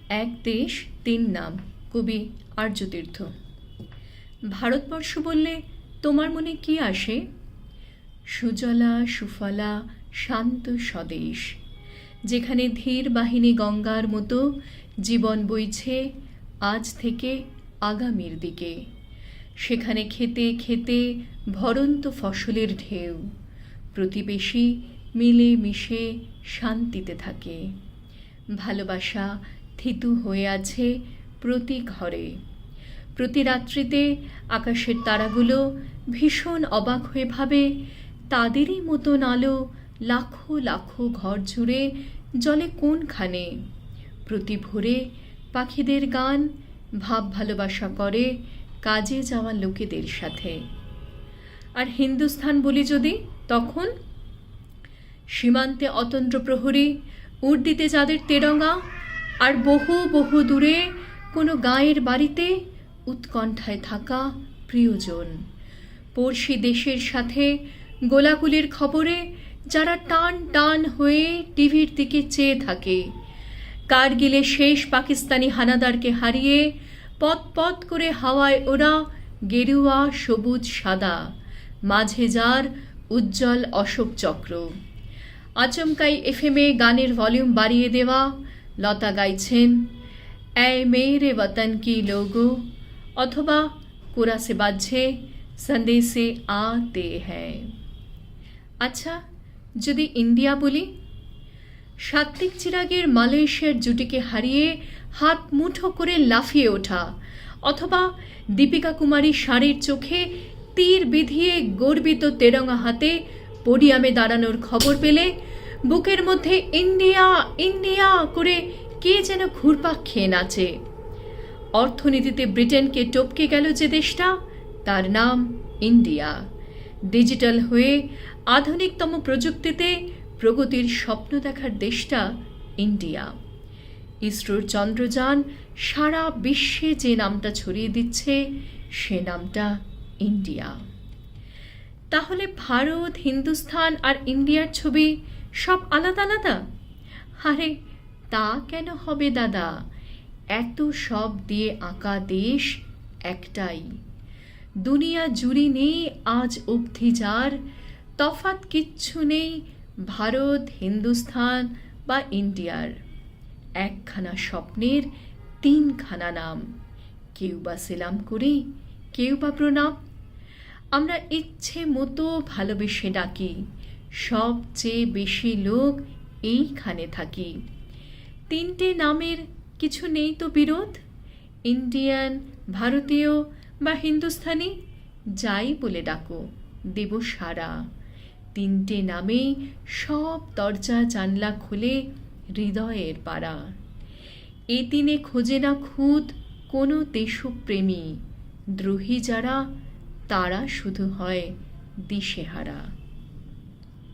এক দেশ তিন নাম, কবি আর্যতীর্থ। ভারতবর্ষ বললে তোমার মনে কি আসে? সুজলা সুফলা শান্ত স্বদেশ, যেখানে ধীর বাহিনী গঙ্গার মতো জীবন বইছে আজ থেকে আগামীর দিকে। সেখানে খেতে খেতে ভরন্ত ফসলের ঢেউ, প্রতিবেশী মিলে মিশে শান্তিতে থাকে। ভালোবাসা থিতু হয়ে আছে প্রতি ঘরে। প্রতি রাত্রিতে আকাশের তারাগুলো ভীষণ অবাক হয়ে ভাবে তাদেরই মতন আলো লাখো লাখো ঘর জুড়ে জলে কোনখানে। প্রতি ভোরে পাখিদের গান ভাব ভালোবাসা করে কাজে যাওয়া লোকেদের সাথে। আর হিন্দুস্থান বলি যদি, তখন সীমান্তে অতন্দ্র প্রহরী, উর্দিতে যাদের তেরঙা, আর বহু বহু দূরে কোনো গাঁয়ের বাড়িতে উৎকণ্ঠায় থাকা প্রিয়জন। পড়শি দেশের সাথে গোলাগুলির খবরে যারা টান টান হয়ে টিভির দিকে চেয়ে থাকে। কারগিলে শেষ পাকিস্তানি হানাদারকে হারিয়ে পথ পথ করে হাওয়ায় ওরা গেরুয়া সবুজ সাদা, মাঝে যার উজ্জ্বল অশোক চক্র। আচমকাই এফএমে গানের ভলিউম বাড়িয়ে দেওয়া, লতা গাইছেন এ মেরে ওতন কি লোগো, অথবা কোরাসে বাজছে সন্দেশে আতে হ্যায়। আচ্ছা, যদি ইন্ডিয়া বলি, সাত্বিক চিরাগের মালয়েশিয়ার জুটিকে হারিয়ে হাত মুঠো করে লাফিয়ে ওঠা, অথবা দীপিকা কুমারী শাড়ির চোখে তীর বিধিয়ে গর্বিত তেরঙা হাতে পোডিয়ামে দাঁড়ানোর খবর পেলে বুকের মধ্যে ইন্ডিয়া ইন্ডিয়া করে কে যেন ঘুরপাক খেয়ে নাচে। অর্থনীতিতে ব্রিটেনকে টপকে গেল যে দেশটা, তার নাম ইন্ডিয়া। ডিজিটাল হয়ে আধুনিকতম প্রযুক্তিতে প্রগতির স্বপ্ন দেখার দেশটা ইন্ডিয়া। ইসরোর চন্দ্রযান সারা বিশ্বে যে নামটা ছড়িয়ে দিচ্ছে, সে নামটা ইন্ডিয়া। তাহলে ভারত, হিন্দুস্থান আর ইন্ডিয়ার ছবি সব আলাদা আলাদা? আরে তা কেন হবে দাদা, এত সব দিয়ে আঁকা দেশ একটাই। দুনিয়া জুড়ে নেই আজ অবধি যার, তফাৎ কিচ্ছু নেই ভারত, হিন্দুস্থান বা ইন্ডিয়ার। একখানা স্বপ্নের তিনখানা নাম, কেউ বা সেলাম করি, কেউ বা প্রণাম। আমরা ইচ্ছে মতো ভালোবেসে ডাকি, সবচেয়ে বেশি লোক এইখানে থাকি। তিনটে নামের কিছু নেই তো বিরোধ, ইন্ডিয়ান, ভারতীয় বা হিন্দুস্থানি, যাই বলে ডাকো দেব সারা। তিনটে নামেই সব দরজা জানলা খুলে হৃদয়ের পাড়া। এ তিনে খোঁজে না খুঁত কোনো দেশপ্রেমী, দ্রোহী যারা তারা শুধু হয় দিশেহারা।